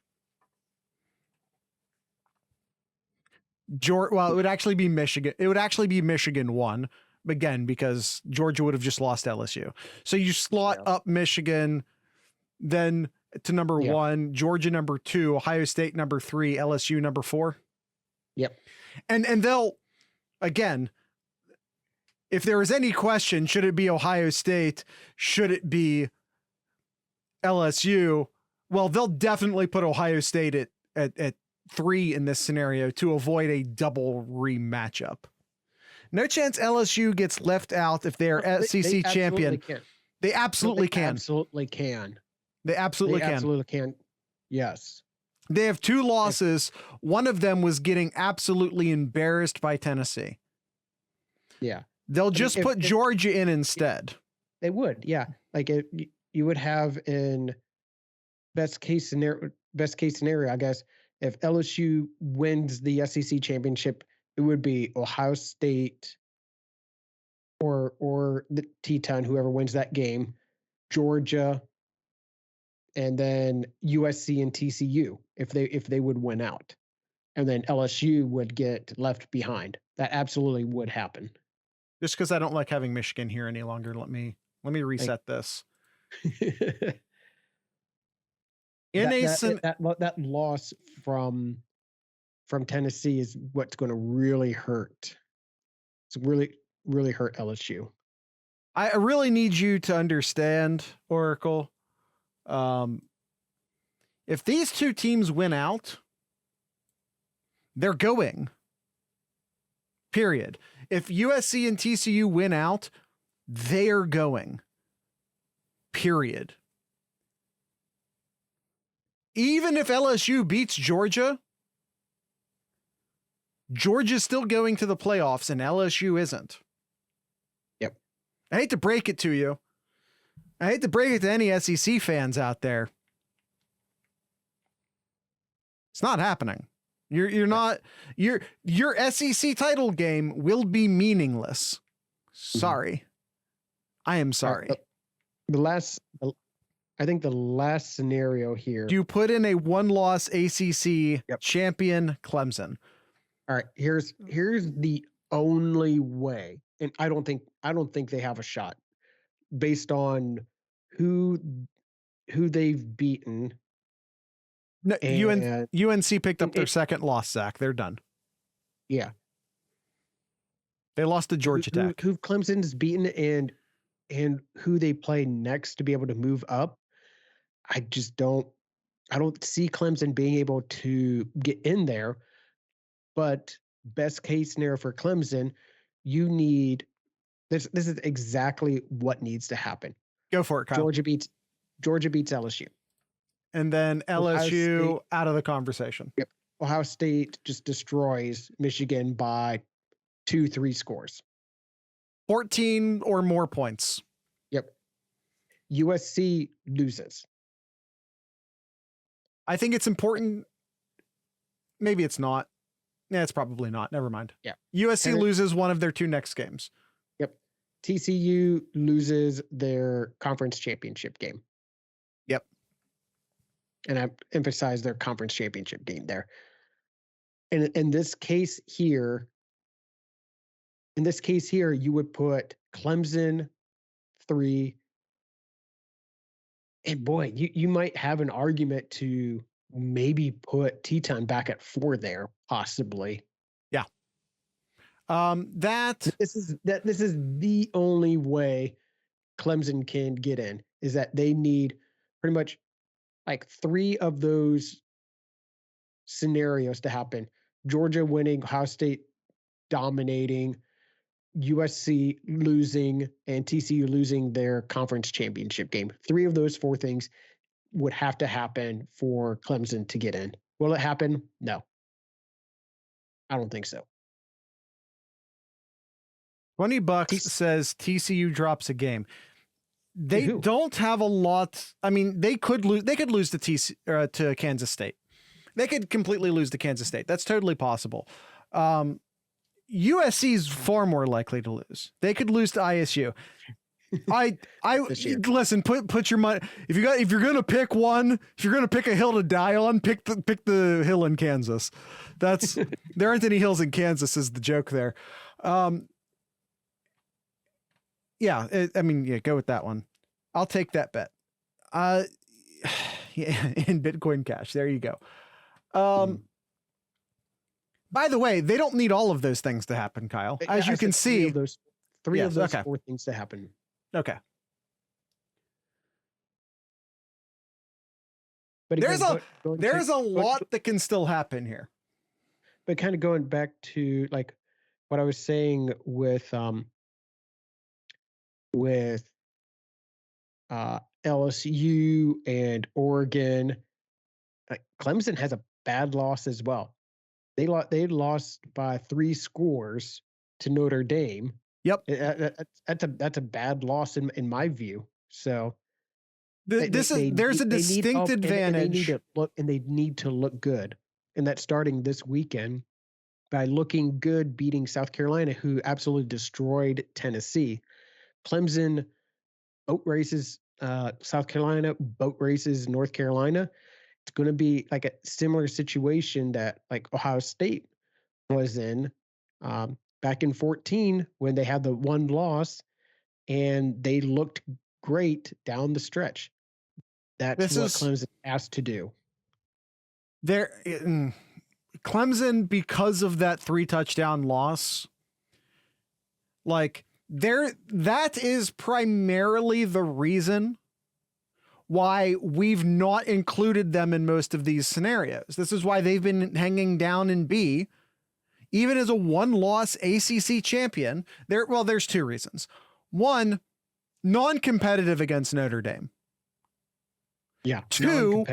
Well, it would actually be Michigan. It would actually be Michigan 1, again, because Georgia would have just lost LSU. So you slot up Michigan, then to number 1, Georgia number 2, Ohio State number 3, LSU number 4. Yep. And they'll, again, if there is any question, should it be Ohio State? Should it be LSU? Well, they'll definitely put Ohio State at 3 in this scenario to avoid a double rematchup. No chance LSU gets left out if they're SEC champion. They absolutely can. Absolutely can. They absolutely can. Absolutely can. Yes. They have 2 losses. One of them was getting absolutely embarrassed by Tennessee. Yeah. They'll just put Georgia in instead. They would. Yeah. Like you would have in best case scenario, I guess, if LSU wins the SEC championship, it would be Ohio State or the Teton, whoever wins that game, Georgia, and then USC and TCU if they would win out. And then LSU would get left behind. That absolutely would happen. Just because I don't like having Michigan here any longer, let me reset this. That loss from from Tennessee is what's going to really hurt. It's really hurt LSU. I really need you to understand, Oracle. If these two teams win out, they're going. Period. If USC and TCU win out, they're going. Period. Even if LSU beats Georgia, Georgia's still going to the playoffs and LSU isn't. Yep. I hate to break it to you. I hate to break it to any SEC fans out there. It's not happening. You're not, your SEC title game will be meaningless. Sorry. I am sorry. I think the last scenario here. You put in a one-loss ACC champion Clemson. All right, here's the only way, and I don't think they have a shot based on who they've beaten. No, UNC picked up their second loss, Zach. They're done. Yeah. They lost to Georgia Tech. Who Clemson's beaten and who they play next to be able to move up. I don't see Clemson being able to get in there. But best case scenario for Clemson, you need this is exactly what needs to happen. Go for it, Kyle. Georgia beats LSU. And then LSU out of the conversation. Yep. Ohio State just destroys Michigan by 2-3 scores. 14 or more points. Yep. USC loses. I think it's important. Maybe it's not. Yeah, it's probably not. Never mind. Yeah. USC loses one of their two next games. Yep. TCU loses their conference championship game. Yep. And I emphasize their conference championship game there. And in this case here, you would put Clemson 3. And boy, you might have an argument to maybe put Teton back at 4 there, possibly. Yeah. This is the only way Clemson can get in, is that they need pretty much like 3 of those scenarios to happen. Georgia winning, Ohio State dominating, USC losing, and TCU losing their conference championship game. 3 of those 4 things would have to happen for Clemson to get in. Will it happen? No. I don't think so. $20 says TCU drops a game. They don't have a lot. I mean, they could lose. They could lose to Kansas State. They could completely lose to Kansas State. That's totally possible. USC is far more likely to lose. They could lose to ISU. I listen. Put your money. If you're gonna pick one, if you're gonna pick a hill to die on, pick the hill in Kansas. There aren't any hills in Kansas. Is the joke there? Yeah. Go with that one. I'll take that bet. Yeah, in Bitcoin Cash. There you go. By the way, they don't need all of those things to happen, Kyle. As you can see, three of those 4 things to happen. Okay. But there's a lot that can still happen here. But kind of going back to like what I was saying with LSU and Oregon, Clemson has a bad loss as well. They lost by 3 scores to Notre Dame. Yep. That's a bad loss in my view. So there's a distinct advantage. They need to look good. And that's starting this weekend by looking good, beating South Carolina, who absolutely destroyed Tennessee. Clemson boat races South Carolina, boat races North Carolina. It's going to be like a similar situation that like Ohio State was in back in 2014 when they had the one loss and they looked great down the stretch. That's what Clemson asked to do. Clemson, because of that 3-touchdown loss, like that is primarily the reason why we've not included them in most of these scenarios. This is why they've been hanging down in B, even as a 1-loss ACC champion. There's 2 reasons. One, non-competitive against Notre Dame. Yeah. 2,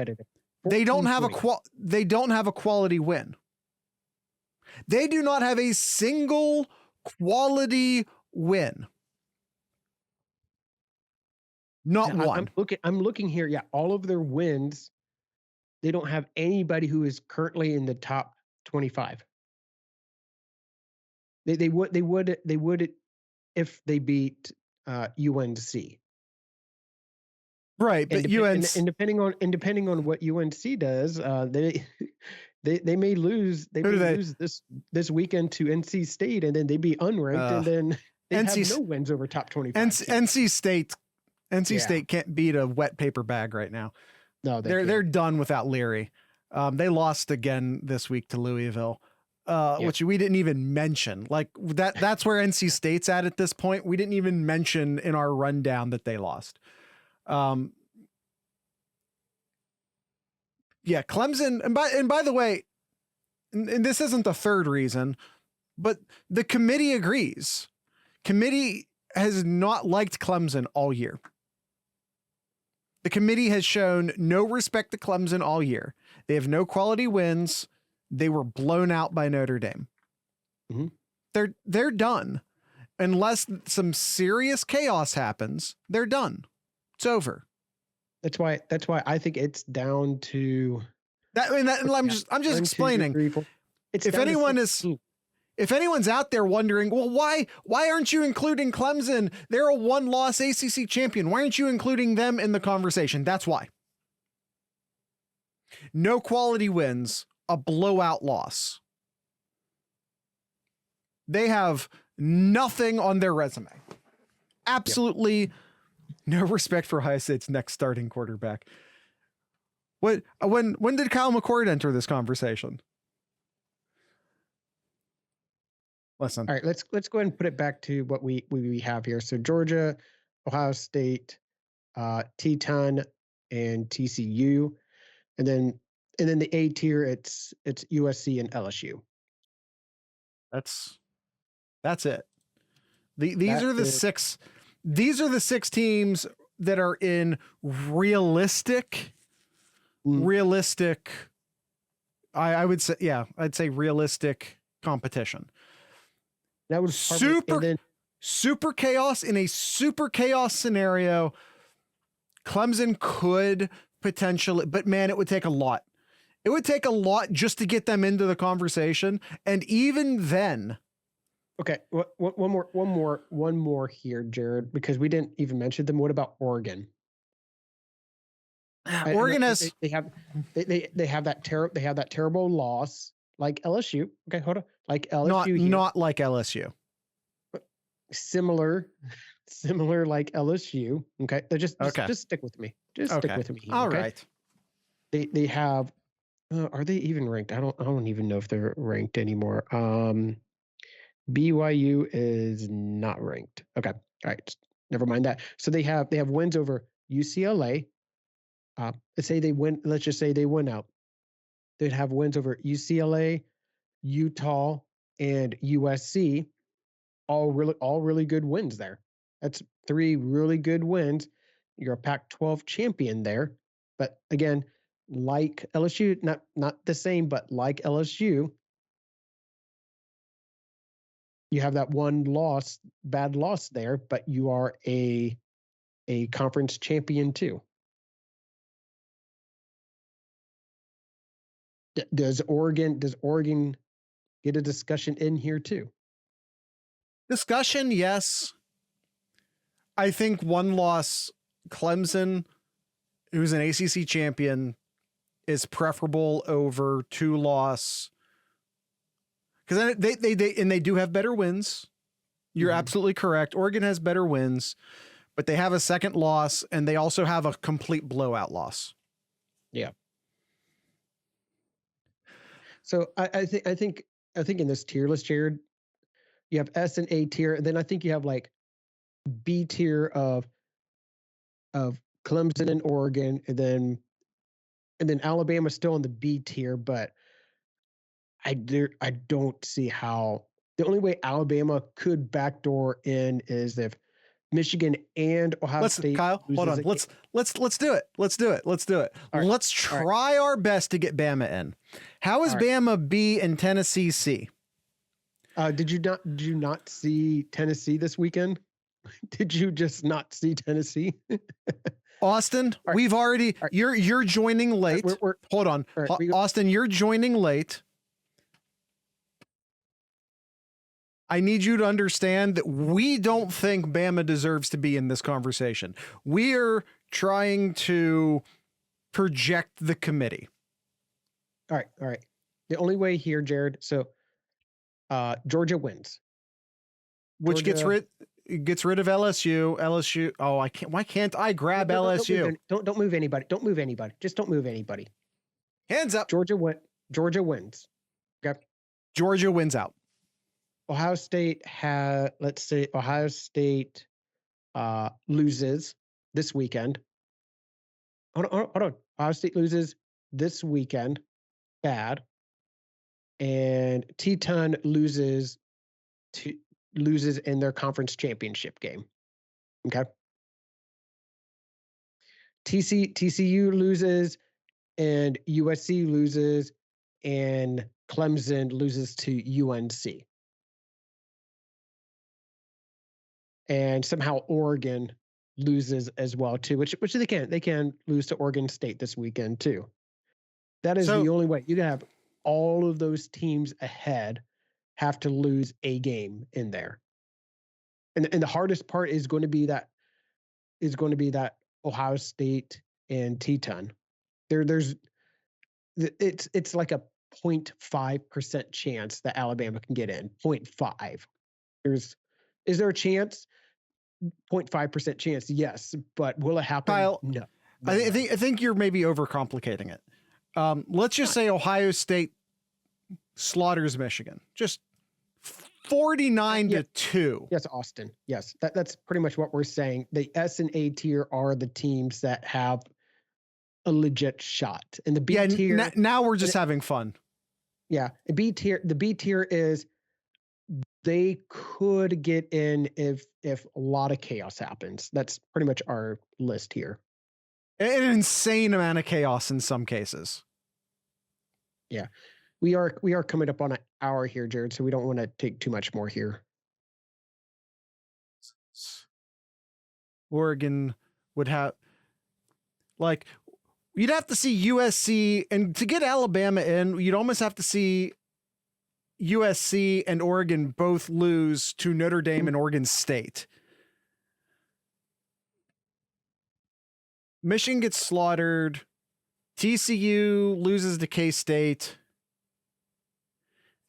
they don't have a quality win. They do not have a single quality win. Not one. I'm looking here. Yeah, all of their wins, they don't have anybody who is currently in the top 25. They would if they beat UNC. Right, but and depending on what UNC does, they may lose. They may lose this weekend to NC State, and then they'd be unranked, and then they have no wins over top 25. NC State can't beat a wet paper bag right now. No, they're done without Leary. They lost again this week to Louisville, which we didn't even mention. Like that's where NC State's at this point. We didn't even mention in our rundown that they lost. Clemson, and by the way, and this isn't the third reason, but the committee agrees. Committee has not liked Clemson all year. The committee has shown no respect to Clemson all year. They have no quality wins. They were blown out by Notre Dame. Mm-hmm. They're done. Unless some serious chaos happens, they're done. It's over. That's why I think it's down to that. I mean, I'm just explaining. 2, 3, 4. If anyone's out there wondering, well, why aren't you including Clemson? They're a 1-loss ACC champion. Why aren't you including them in the conversation? That's why. No quality wins, a blowout loss. They have nothing on their resume. Absolutely no respect for Ohio State's next starting quarterback. When did Kyle McCord enter this conversation? Listen. All right, let's go ahead and put it back to what we have here. So Georgia, Ohio State, Teton, and TCU, and then the A tier it's USC and LSU. That's it. These are the 6. These are the 6 teams that are in realistic. I would say, I'd say realistic competition. That was super chaos. In a super chaos scenario, Clemson could potentially, but man, it would take a lot. It would take a lot just to get them into the conversation. And even then. Okay. One more here, Jared, because we didn't even mention them. What about Oregon? Oregon has they have that terrible loss like LSU. Okay, hold on. Like LSU, not like LSU. Similar like LSU. Okay, just stick with me. Stick with me. Here, All okay? right. They have. Are they even ranked? I don't even know if they're ranked anymore. BYU is not ranked. Okay, all right. Never mind that. So they have wins over UCLA. Let's just say they win out. They'd have wins over UCLA, Utah, and USC. All really good wins there. That's 3 really good wins. You're a Pac-12 champion there. But again, like LSU, not the same, but like LSU, you have that one bad loss there, but you are a conference champion too. Does Oregon get a discussion in here too? Discussion, yes. I think 1-loss Clemson, who's an ACC champion, is preferable over 2-loss. Because they do have better wins. You're absolutely correct. Oregon has better wins, but they have a second loss, and they also have a complete blowout loss. Yeah. So I think in this tier list, Jared, you have S and A tier, and then I think you have like B tier of Clemson and Oregon, and then Alabama's still in the B tier, but I don't see how. The only way Alabama could backdoor in is if Michigan and Ohio State. Kyle, hold on. Let's do it. Let's do it. Right. Let's try our best to get Bama in. How is Bama B and Tennessee C? Did you not see Tennessee this weekend? Did you just not see Tennessee? Austin, we've already you're joining late. Hold on. Austin, you're joining late. I need you to understand that we don't think Bama deserves to be in this conversation. We're trying to project the committee. All right. The only way here, Jared, so Georgia wins. Which gets rid of LSU. LSU. Oh, I can't. Why can't I grab LSU? Don't move anybody. Don't move anybody. Just don't move anybody. Hands up. Georgia wins. Okay. Georgia wins out. Ohio State loses this weekend. Hold on. Ohio State loses this weekend. Bad. And Teton loses in their conference championship game. Okay. TCU loses and USC loses and Clemson loses to UNC. And somehow Oregon loses as well too, which they can lose to Oregon State this weekend too. That is the only way. You can have all of those teams ahead have to lose a game in there. And the hardest part is going to be that Ohio State and Teton. It's like a 0.5% chance that Alabama can get in. 0.5. Is there a chance? 0.5% chance, yes, but will it happen? Kyle, no. I think you're maybe overcomplicating it. Let's just say Ohio State slaughters Michigan, just 49-2. Yes, Austin. Yes, that's pretty much what we're saying. The S and A tier are the teams that have a legit shot, and the B tier. Now we're just having fun. Yeah, the B tier is. They could get in if a lot of chaos happens. That's pretty much our list here. An insane amount of chaos in some cases. Yeah. We are coming up on an hour here, Jared, so we don't want to take too much more here. Oregon would have you'd have to see USC, and to get Alabama in, you'd almost have to see USC and Oregon both lose to Notre Dame and Oregon State. Michigan gets slaughtered. TCU loses to K-State.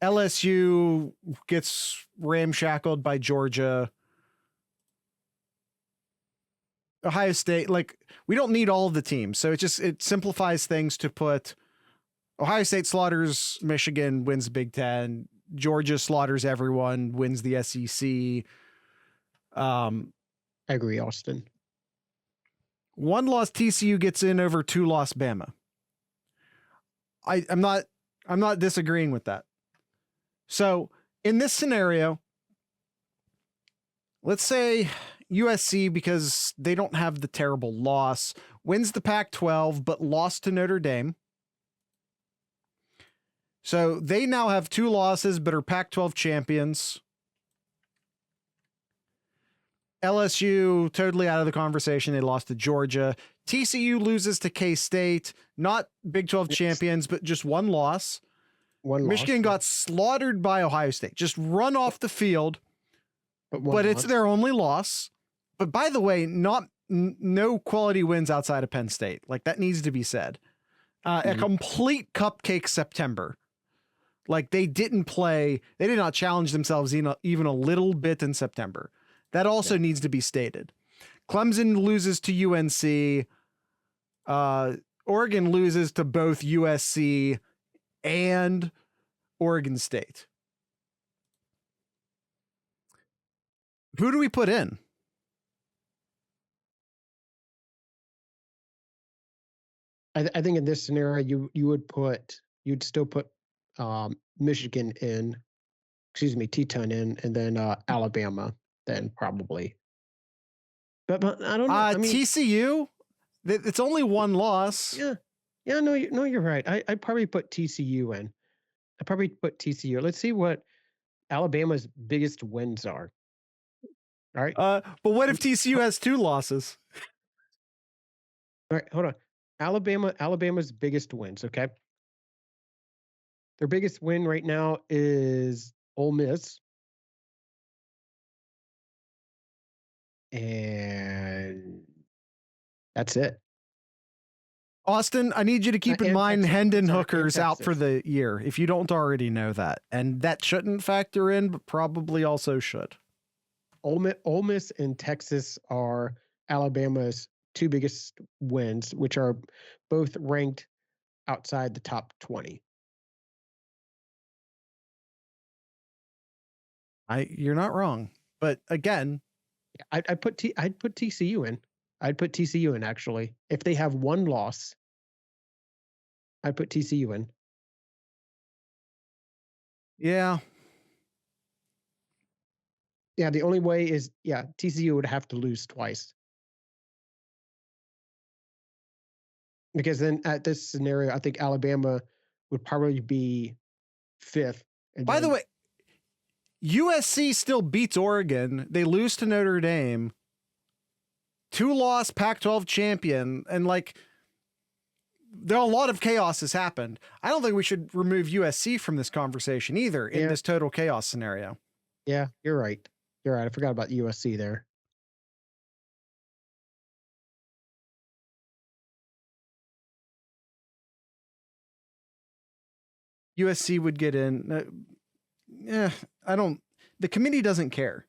LSU gets ramshackled by Georgia. Ohio State, we don't need all of the teams. So it simplifies things to put Ohio State slaughters Michigan, wins Big Ten. Georgia slaughters everyone, wins the SEC. I agree, Austin. 1-loss TCU gets in over 2-loss Bama. I'm not disagreeing with that. So in this scenario, let's say USC, because they don't have the terrible loss, wins the Pac-12 but lost to Notre Dame. So they now have 2 losses, but are Pac-12 champions. LSU totally out of the conversation. They lost to Georgia. TCU loses to K-State, not Big 12 champions, but just 1 loss. Michigan got slaughtered by Ohio State, just run off the field, but it's their only loss. But by the way, no quality wins outside of Penn State. That needs to be said. A complete cupcake September. They did not challenge themselves even a little bit in September. That also needs to be stated. Clemson loses to UNC. Oregon loses to both USC and Oregon State. Who do we put in? I think in this scenario, you'd still put Michigan in, Teton in, and then Alabama then probably. But I don't know. I mean, TCU, it's only one loss. Yeah. No, you're right. I'd probably put TCU in. I'd probably put TCU. Let's see what Alabama's biggest wins are. All right. But what if TCU has 2 losses? All right, hold on. Alabama's biggest wins, okay? Their biggest win right now is Ole Miss. And that's it. Austin, I need you to keep in mind Texas. Hendon Sorry, Hooker's and out for the year, if you don't already know that. And that shouldn't factor in, but probably also should. Ole Miss and Texas are Alabama's 2 biggest wins, which are both ranked outside the top 20. You're not wrong. But again, I'd put TCU in. I'd put TCU in, actually. If they have 1 loss, I'd put TCU in. Yeah. Yeah, the only way is, TCU would have to lose twice. Because then at this scenario, I think Alabama would probably be 5th. By the way, USC still beats Oregon. They lose to Notre Dame. 2-loss Pac-12 champion. And there are a lot of chaos has happened. I don't think we should remove USC from this conversation either in this total chaos scenario. Yeah, you're right. You're right. I forgot about USC there. USC would get in. The committee doesn't care.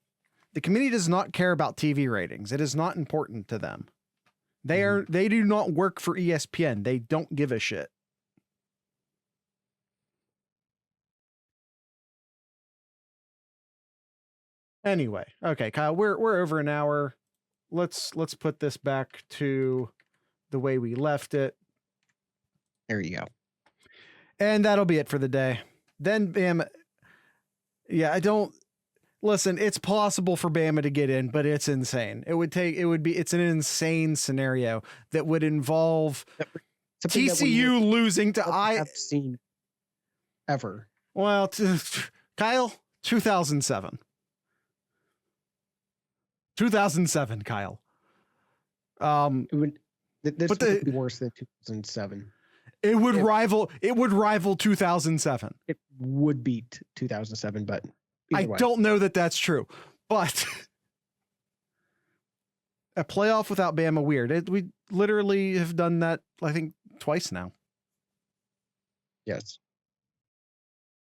The committee does not care about TV ratings. It is not important to them. They do not work for ESPN. They don't give a shit. Anyway, okay, Kyle, we're over an hour. Let's put this back to the way we left it. There you go. And that'll be it for the day. Then Bama. Yeah, listen, it's possible for Bama to get in, but it's insane. It's an insane scenario that would involve TCU losing to have seen ever. Well, Kyle, 2007. 2007, Kyle. This would be worse than 2007. It would rival 2007. It would beat 2007, but I don't know that that's true. But a playoff without Bama, weird. We literally have done that, I think, twice now. Yes.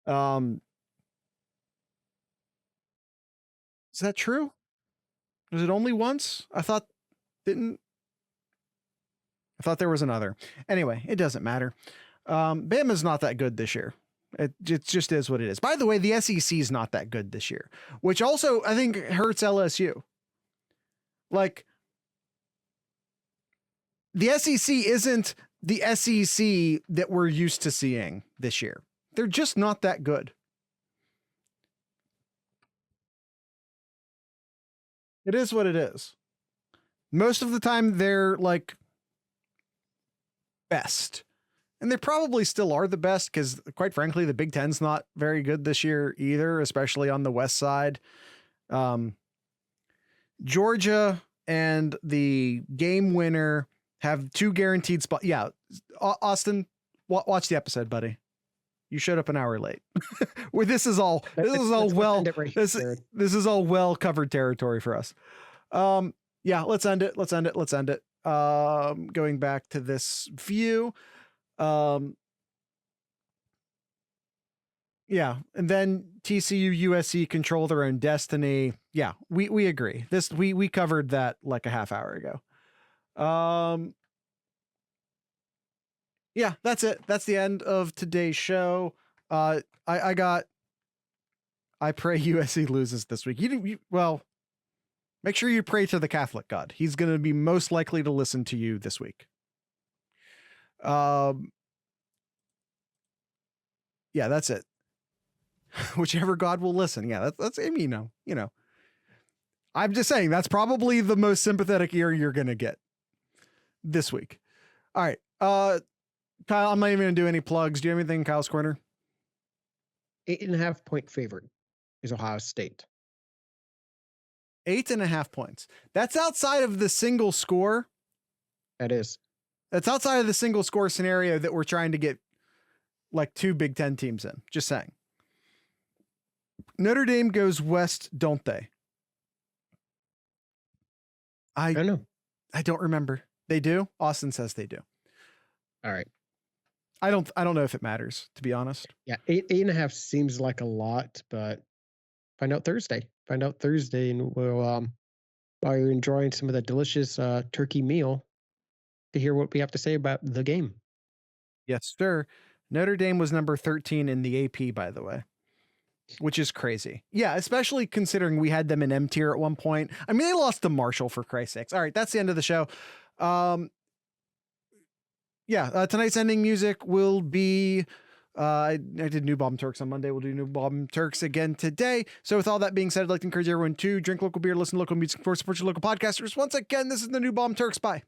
Is that true? Was it only once? I thought there was another. Anyway, it doesn't matter. Bama's not that good this year. It just is what it is. By the way, the SEC is not that good this year, which also I think hurts LSU. The SEC isn't the SEC that we're used to seeing this year. They're just not that good. It is what it is. Most of the time they're best. And they probably still are the best because, quite frankly, the Big Ten's not very good this year either, especially on the West side. Georgia and the game winner have 2 guaranteed spots. Yeah, Austin, watch the episode, buddy. You showed up an hour late. This is all well covered territory for us. Yeah, let's end it. Going back to this view. Yeah, and then TCU, USC control their own destiny. Yeah, we agree. We covered that like a half hour ago. Yeah, that's it. That's the end of today's show. I pray USC loses this week. Well, make sure you pray to the Catholic God. He's going to be most likely to listen to you this week. Yeah, that's it. Whichever God will listen. Yeah, that's I mean, you know. I'm just saying that's probably the most sympathetic ear you're going to get this week. All right. Kyle, I'm not even going to do any plugs. Do you have anything in Kyle's corner? 8.5 point favorite is Ohio State. 8.5 points. That's outside of the single score. That's outside of the single score scenario that we're trying to get like 2 Big Ten teams in. Just saying. Notre Dame goes west, don't they? I don't know. I don't remember. They do? Austin says they do. All right. I don't know if it matters, to be honest. Yeah, 8.5 seems like a lot, but find out Thursday. And we'll while you're enjoying some of the delicious turkey meal, to hear what we have to say about the game. Yes, sir. Notre Dame was number 13 in the AP, by the way, which is crazy. Yeah, especially considering we had them in M tier at one point. I mean, they lost to Marshall, for Christ's sakes. All right, that's the end of the show. Tonight's ending music will be I did New Bomb Turks on Monday. We'll do New Bomb Turks again today. So with all that being said, I'd like to encourage everyone to drink local beer, listen to local music, support your local podcasters. Once again, this is the New Bomb Turks. Bye.